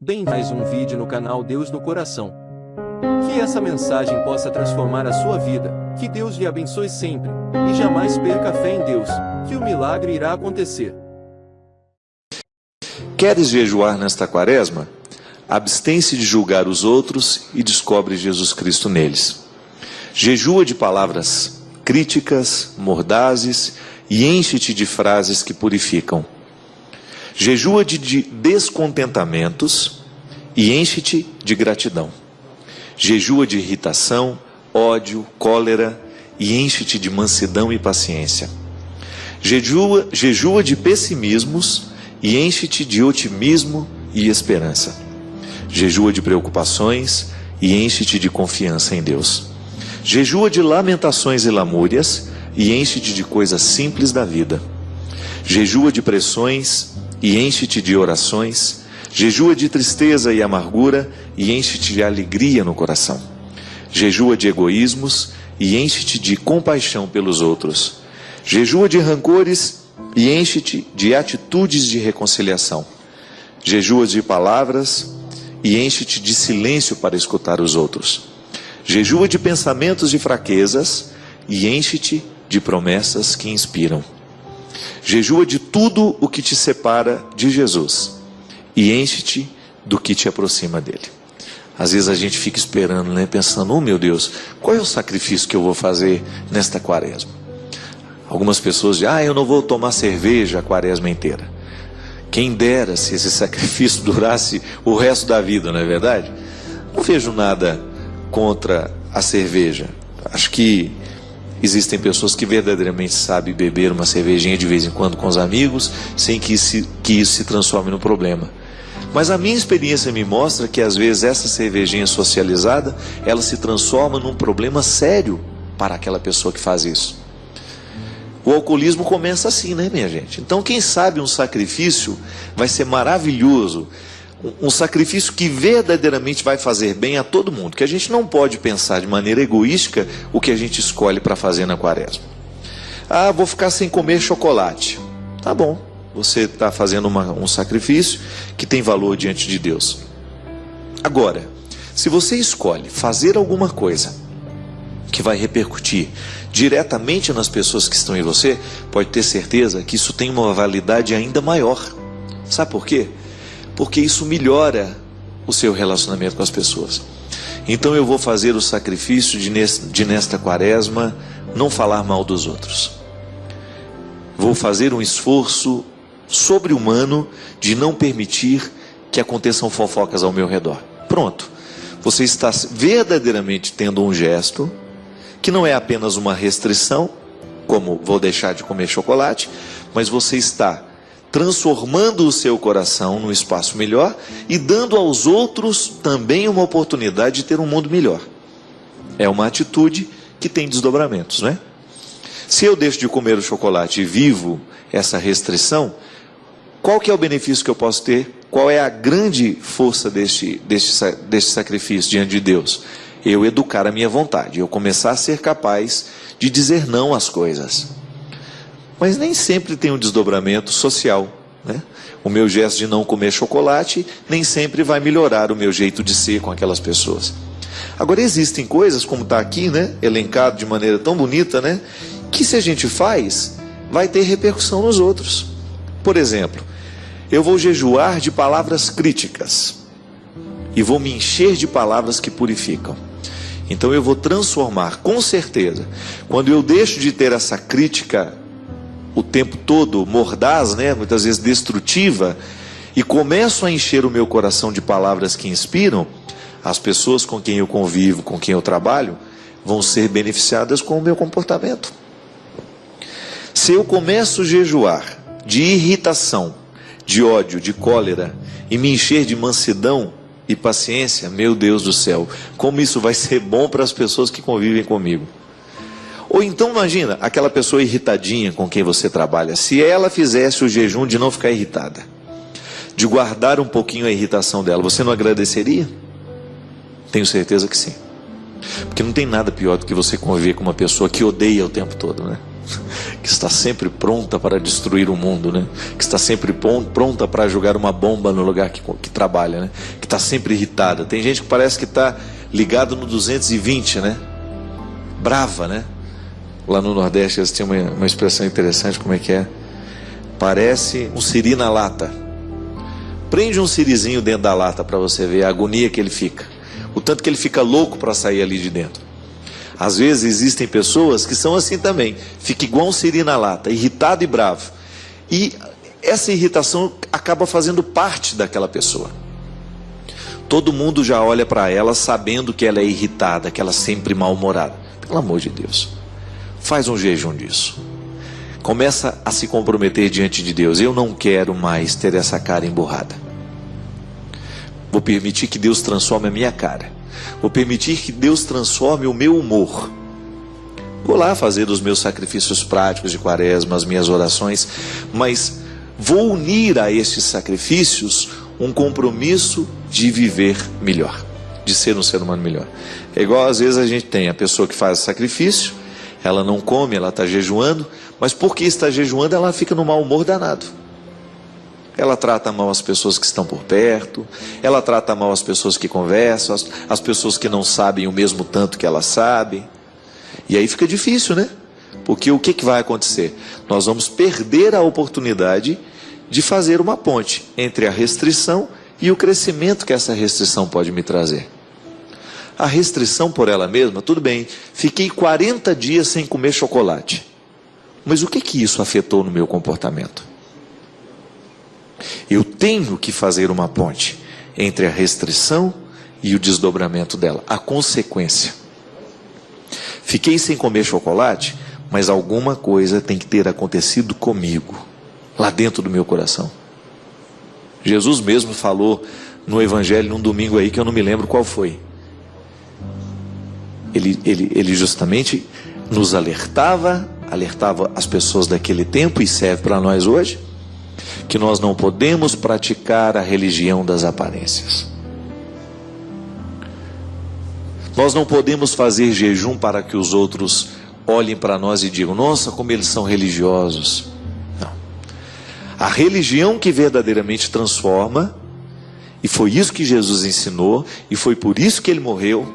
Bem, mais um vídeo no canal Deus no Coração. Que essa mensagem possa transformar a sua vida, que Deus lhe abençoe sempre, e jamais perca a fé em Deus, que o milagre irá acontecer. Queres jejuar nesta quaresma? Abstém-se de julgar os outros e descobre Jesus Cristo neles. Jejua de palavras críticas, mordazes e enche-te de frases que purificam. Jejua de descontentamentos e enche-te de gratidão. Jejua de irritação, ódio, cólera e enche-te de mansidão e paciência. Jejua de pessimismos e enche-te de otimismo e esperança. Jejua de preocupações e enche-te de confiança em Deus. Jejua de lamentações e lamúrias e enche-te de coisas simples da vida. Jejua de pressões e enche-te de orações. Jejua de tristeza e amargura e enche-te de alegria no coração. Jejua de egoísmos e enche-te de compaixão pelos outros. Jejua de rancores e enche-te de atitudes de reconciliação. Jejua de palavras e enche-te de silêncio para escutar os outros. Jejua de pensamentos de fraquezas e enche-te de promessas que inspiram. Jejua de tudo o que te separa de Jesus e enche-te do que te aproxima dele. Às vezes a gente fica esperando, pensando, oh meu Deus, qual é o sacrifício que eu vou fazer nesta quaresma? Algumas pessoas dizem, eu não vou tomar cerveja a quaresma inteira. Quem dera se esse sacrifício durasse o resto da vida, não é verdade? Não vejo nada contra a cerveja. Acho que existem pessoas que verdadeiramente sabem beber uma cervejinha de vez em quando com os amigos, sem que isso se transforme num problema. Mas a minha experiência me mostra que às vezes essa cervejinha socializada, ela se transforma num problema sério para aquela pessoa que faz isso. O alcoolismo começa assim, minha gente? Então quem sabe um sacrifício vai ser maravilhoso, um sacrifício que verdadeiramente vai fazer bem a todo mundo, que a gente não pode pensar de maneira egoística o que a gente escolhe para fazer na quaresma. Vou ficar sem comer chocolate. Tá bom, você está fazendo um sacrifício que tem valor diante de Deus. Agora, se você escolhe fazer alguma coisa que vai repercutir diretamente nas pessoas que estão em você, pode ter certeza que isso tem uma validade ainda maior. Sabe por quê? Porque isso melhora o seu relacionamento com as pessoas. Então eu vou fazer o sacrifício de nesta quaresma não falar mal dos outros. Vou fazer um esforço sobre-humano de não permitir que aconteçam fofocas ao meu redor. Pronto. Você está verdadeiramente tendo um gesto que não é apenas uma restrição, como vou deixar de comer chocolate, mas você está transformando o seu coração num espaço melhor e dando aos outros também uma oportunidade de ter um mundo melhor. É uma atitude que tem desdobramentos, não é? Se eu deixo de comer o chocolate e vivo essa restrição, qual que é o benefício que eu posso ter? Qual é a grande força deste sacrifício diante de Deus? Eu educar a minha vontade, eu começar a ser capaz de dizer não às coisas. Mas nem sempre tem um desdobramento social, O meu gesto de não comer chocolate nem sempre vai melhorar o meu jeito de ser com aquelas pessoas. Agora existem coisas, como está aqui, elencado de maneira tão bonita, que se a gente faz, vai ter repercussão nos outros. Por exemplo, eu vou jejuar de palavras críticas e vou me encher de palavras que purificam. Então eu vou transformar, com certeza, quando eu deixo de ter essa crítica o tempo todo mordaz, muitas vezes destrutiva, e começo a encher o meu coração de palavras que inspiram, as pessoas com quem eu convivo, com quem eu trabalho, vão ser beneficiadas com o meu comportamento. Se eu começo a jejuar de irritação, de ódio, de cólera, e me encher de mansidão e paciência, meu Deus do céu, como isso vai ser bom para as pessoas que convivem comigo. Ou então imagina, aquela pessoa irritadinha com quem você trabalha, se ela fizesse o jejum de não ficar irritada, de guardar um pouquinho a irritação dela, você não agradeceria? Tenho certeza que sim. Porque não tem nada pior do que você conviver com uma pessoa que odeia o tempo todo, que está sempre pronta para destruir o mundo, né? Que está sempre pronta para jogar uma bomba no lugar que trabalha, né? Que está sempre irritada. Tem gente que parece que está ligado no 220, né? Brava, né? Lá no Nordeste eles têm uma expressão interessante, como é que é? Parece um siri na lata. Prende um sirizinho dentro da lata para você ver a agonia que ele fica. O tanto que ele fica louco para sair ali de dentro. Às vezes existem pessoas que são assim também. Fica igual um siri na lata, irritado e bravo. E essa irritação acaba fazendo parte daquela pessoa. Todo mundo já olha para ela sabendo que ela é irritada, que ela é sempre mal-humorada. Pelo amor de Deus, faz um jejum disso. Começa a se comprometer diante de Deus. Eu não quero mais ter essa cara emburrada. Vou permitir que Deus transforme a minha cara. Vou permitir que Deus transforme o meu humor. Vou lá fazer os meus sacrifícios práticos de quaresma, as minhas orações, mas vou unir a estes sacrifícios um compromisso de viver melhor, de ser um ser humano melhor. É igual às vezes a gente tem a pessoa que faz sacrifício, ela não come, ela está jejuando, mas porque está jejuando ela fica no mau humor danado. Ela trata mal as pessoas que estão por perto, ela trata mal as pessoas que conversam, as pessoas que não sabem o mesmo tanto que ela sabe. E aí fica difícil, né? Porque o que vai acontecer? Nós vamos perder a oportunidade de fazer uma ponte entre a restrição e o crescimento que essa restrição pode me trazer. A restrição por ela mesma, tudo bem, fiquei 40 dias sem comer chocolate. Mas o que isso afetou no meu comportamento? Eu tenho que fazer uma ponte entre a restrição e o desdobramento dela, a consequência. Fiquei sem comer chocolate, mas alguma coisa tem que ter acontecido comigo, lá dentro do meu coração. Jesus mesmo falou no Evangelho num domingo aí que eu não me lembro qual foi. Ele justamente nos alertava as pessoas daquele tempo, e serve para nós hoje, que nós não podemos praticar a religião das aparências. Nós não podemos fazer jejum para que os outros olhem para nós e digam: nossa, como eles são religiosos. Não. A religião que verdadeiramente transforma, e foi isso que Jesus ensinou, e foi por isso que ele morreu,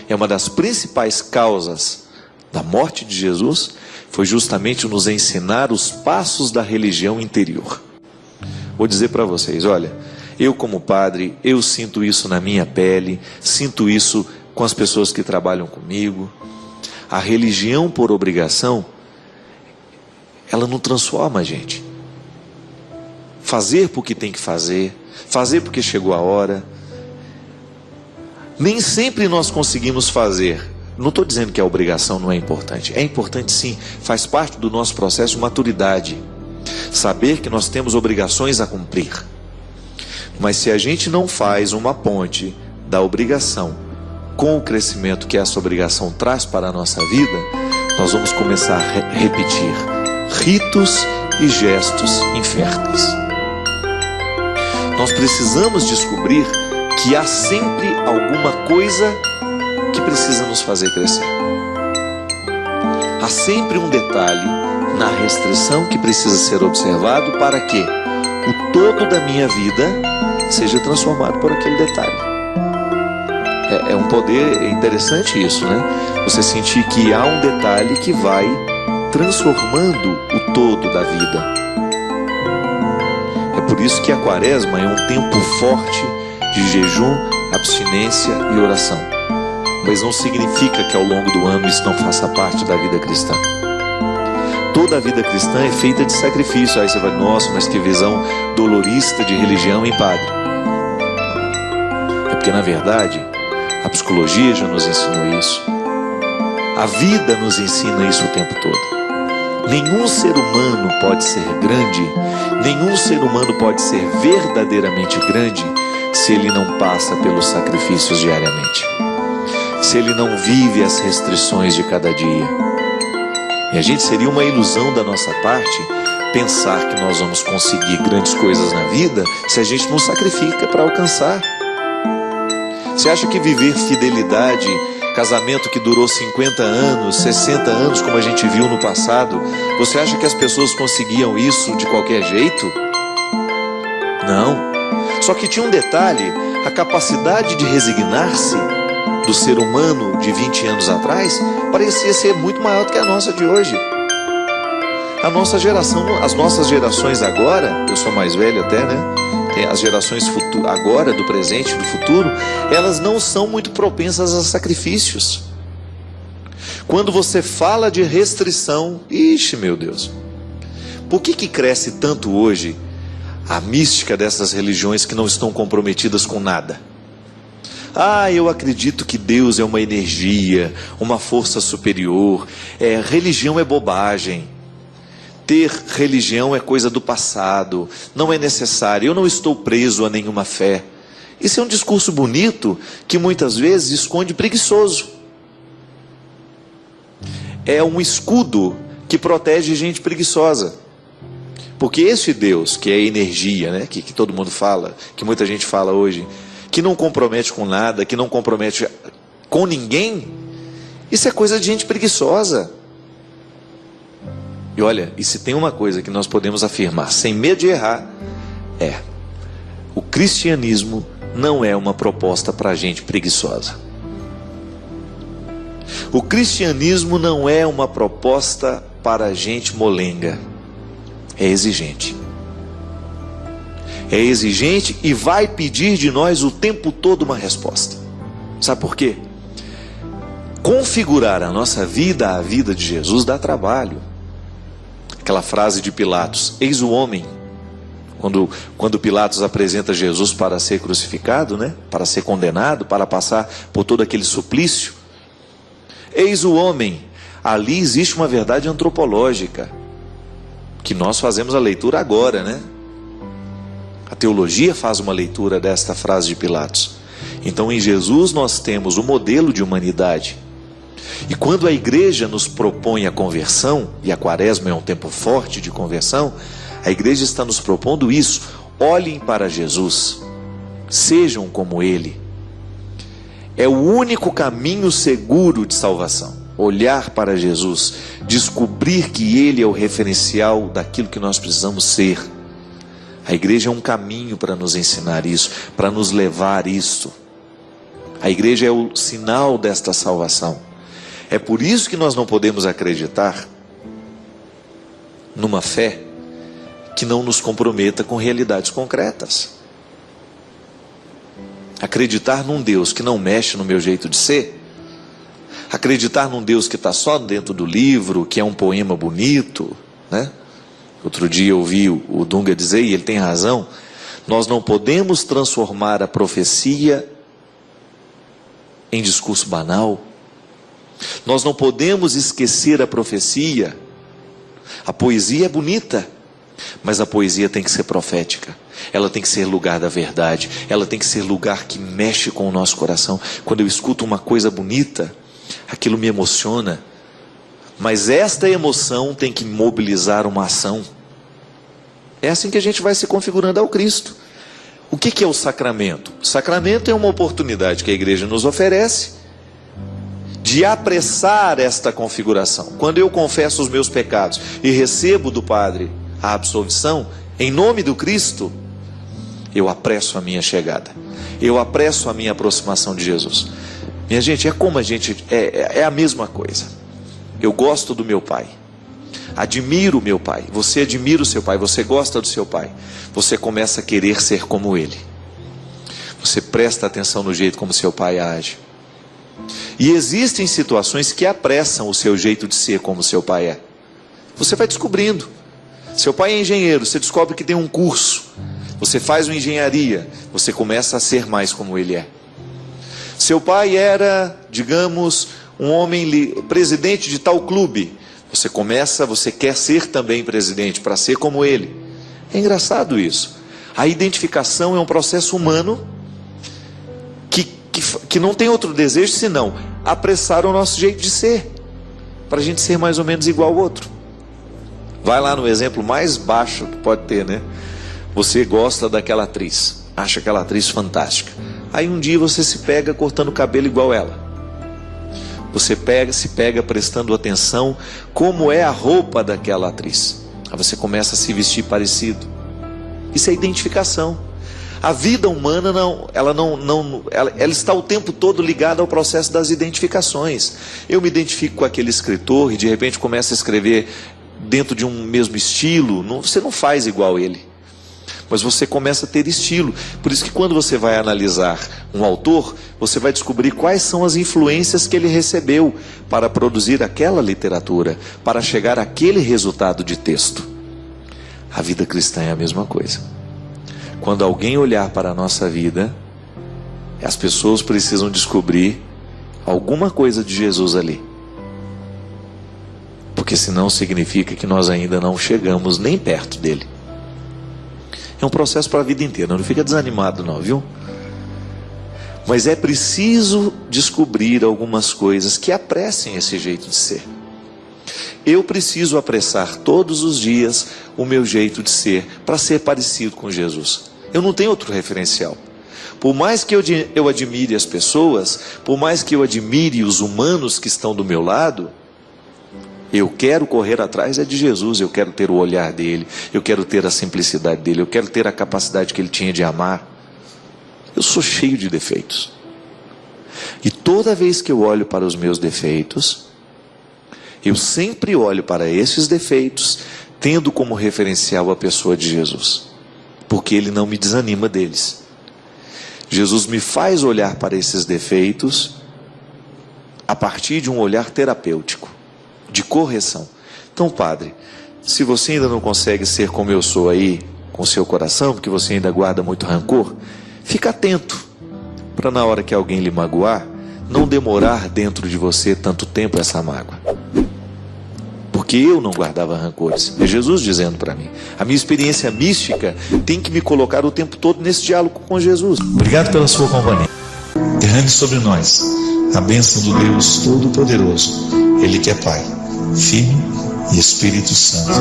é uma das principais causas da morte de Jesus, foi justamente nos ensinar os passos da religião interior. Vou dizer para vocês, olha, eu como padre, eu sinto isso na minha pele, sinto isso com as pessoas que trabalham comigo. A religião por obrigação, ela não transforma a gente. Fazer porque tem que fazer porque chegou a hora. Nem sempre nós conseguimos fazer. Não estou dizendo que a obrigação não é importante. É importante sim, faz parte do nosso processo de maturidade. Saber que nós temos obrigações a cumprir. Mas se a gente não faz uma ponte da obrigação com o crescimento que essa obrigação traz para a nossa vida, nós vamos começar a repetir ritos e gestos inférteis. Nós precisamos descobrir que há sempre alguma coisa que precisa nos fazer crescer. Há sempre um detalhe na restrição que precisa ser observado para que o todo da minha vida seja transformado por aquele detalhe. É um poder interessante isso, né? Você sentir que há um detalhe que vai transformando o todo da vida. É por isso que a quaresma é um tempo forte de jejum, abstinência e oração. Mas não significa que ao longo do ano isso não faça parte da vida cristã. Toda a vida cristã é feita de sacrifício. Aí você vai, nossa, mas que visão dolorista de religião, hein, padre? É porque na verdade a psicologia já nos ensinou isso. A vida nos ensina isso o tempo todo. Nenhum ser humano pode ser grande, nenhum ser humano pode ser verdadeiramente grande se ele não passa pelos sacrifícios diariamente, se ele não vive as restrições de cada dia. E a gente, seria uma ilusão da nossa parte pensar que nós vamos conseguir grandes coisas na vida se a gente não sacrifica para alcançar. Você acha que viver fidelidade casamento que durou 50 anos, 60 anos, como a gente viu no passado, você acha que as pessoas conseguiam isso de qualquer jeito? Não. Só que tinha um detalhe: a capacidade de resignar-se do ser humano de 20 anos atrás parecia ser muito maior do que a nossa de hoje. A nossa geração, as nossas gerações agora, eu sou mais velho até, né? Tem as gerações agora, do presente e do futuro, elas não são muito propensas a sacrifícios. Quando você fala de restrição, ixi, meu Deus, por que cresce tanto hoje a mística dessas religiões que não estão comprometidas com nada? Eu acredito que Deus é uma energia, uma força superior. Religião é bobagem. Ter religião é coisa do passado, não é necessário. Eu não estou preso a nenhuma fé. Isso é um discurso bonito que muitas vezes esconde preguiçoso. É um escudo que protege gente preguiçosa. Porque esse Deus, que é energia, né, que todo mundo fala, que muita gente fala hoje, que não compromete com nada, que não compromete com ninguém, isso é coisa de gente preguiçosa. E olha, e se tem uma coisa que nós podemos afirmar sem medo de errar, o cristianismo não é uma proposta para gente preguiçosa. O cristianismo não é uma proposta para gente molenga. É exigente. É exigente e vai pedir de nós o tempo todo uma resposta. Sabe por quê? Configurar a nossa vida à vida de Jesus dá trabalho. Aquela frase de Pilatos: eis o homem. Quando Pilatos apresenta Jesus para ser crucificado, né? Para ser condenado, para passar por todo aquele suplício. Eis o homem. Ali existe uma verdade antropológica, que nós fazemos a leitura agora, né? A teologia faz uma leitura desta frase de Pilatos. Então, em Jesus nós temos o modelo de humanidade. E quando a igreja nos propõe a conversão, e a quaresma é um tempo forte de conversão, a igreja está nos propondo isso: olhem para Jesus, sejam como Ele. É o único caminho seguro de salvação. Olhar para Jesus, descobrir que Ele é o referencial daquilo que nós precisamos ser. A igreja é um caminho para nos ensinar isso, para nos levar isso. A igreja é o sinal desta salvação. É por isso que nós não podemos acreditar numa fé que não nos comprometa com realidades concretas. Acreditar num Deus que não mexe no meu jeito de ser, acreditar num Deus que está só dentro do livro, que é um poema bonito, né? Outro dia eu ouvi o Dunga dizer, e ele tem razão, nós não podemos transformar a profecia em discurso banal. Nós não podemos esquecer a profecia. A poesia é bonita, mas a poesia tem que ser profética. Ela tem que ser lugar da verdade. Ela tem que ser lugar que mexe com o nosso coração. Quando eu escuto uma coisa bonita, aquilo me emociona. Mas esta emoção tem que mobilizar uma ação. É assim que a gente vai se configurando ao Cristo. O que é o sacramento? O sacramento é uma oportunidade que a igreja nos oferece de apressar esta configuração. Quando eu confesso os meus pecados e recebo do Padre a absolvição, em nome do Cristo, eu apresso a minha chegada. Eu apresso a minha aproximação de Jesus. Minha gente, é como a gente... É a mesma coisa. Eu gosto do meu pai. Admiro o meu pai. Você admira o seu pai. Você gosta do seu pai. Você começa a querer ser como ele. Você presta atenção no jeito como seu pai age. E existem situações que apressam o seu jeito de ser como seu pai é. Você vai descobrindo. Seu pai é engenheiro, você descobre que tem um curso. Você faz uma engenharia, você começa a ser mais como ele é. Seu pai era, digamos, um homem presidente de tal clube. Você quer ser também presidente, para ser como ele. É engraçado isso. A identificação é um processo humano que não tem outro desejo senão apressar o nosso jeito de ser, para a gente ser mais ou menos igual ao outro. Vai lá no exemplo mais baixo que pode ter, né? Você gosta daquela atriz, acha aquela atriz fantástica. Aí um dia você se pega cortando o cabelo igual ela. Você se pega prestando atenção como é a roupa daquela atriz. Aí você começa a se vestir parecido. Isso é identificação. A vida humana ela está o tempo todo ligada ao processo das identificações. Eu me identifico com aquele escritor e de repente começo a escrever dentro de um mesmo estilo. Você não faz igual ele, mas você começa a ter estilo. Por isso que quando você vai analisar um autor, você vai descobrir quais são as influências que ele recebeu para produzir aquela literatura, para chegar àquele resultado de texto. A vida cristã é a mesma coisa. Quando alguém olhar para a nossa vida, as pessoas precisam descobrir alguma coisa de Jesus ali. Porque senão significa que nós ainda não chegamos nem perto dele. É um processo para a vida inteira, não fica desanimado não, viu? Mas é preciso descobrir algumas coisas que apressem esse jeito de ser. Eu preciso apressar todos os dias o meu jeito de ser, para ser parecido com Jesus. Eu não tenho outro referencial. Por mais que eu admire as pessoas, por mais que eu admire os humanos que estão do meu lado, eu quero correr atrás de Jesus, eu quero ter o olhar dele, eu quero ter a simplicidade dele, eu quero ter a capacidade que ele tinha de amar. Eu sou cheio de defeitos. E toda vez que eu olho para os meus defeitos, eu sempre olho para esses defeitos, tendo como referencial a pessoa de Jesus, porque ele não me desanima deles. Jesus me faz olhar para esses defeitos a partir de um olhar terapêutico, de correção. Então, padre, se você ainda não consegue ser como eu sou aí, com seu coração, porque você ainda guarda muito rancor, fica atento, para na hora que alguém lhe magoar, não demorar dentro de você tanto tempo essa mágoa. Porque eu não guardava rancores. É Jesus dizendo para mim. A minha experiência mística tem que me colocar o tempo todo nesse diálogo com Jesus. Obrigado pela sua companhia. Derrame sobre nós a bênção do Deus Todo-Poderoso, Ele que é Pai, Filho e Espírito Santo.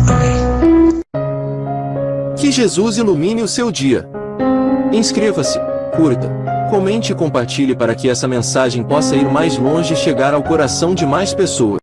Amém. Que Jesus ilumine o seu dia. Inscreva-se, curta, comente e compartilhe para que essa mensagem possa ir mais longe e chegar ao coração de mais pessoas.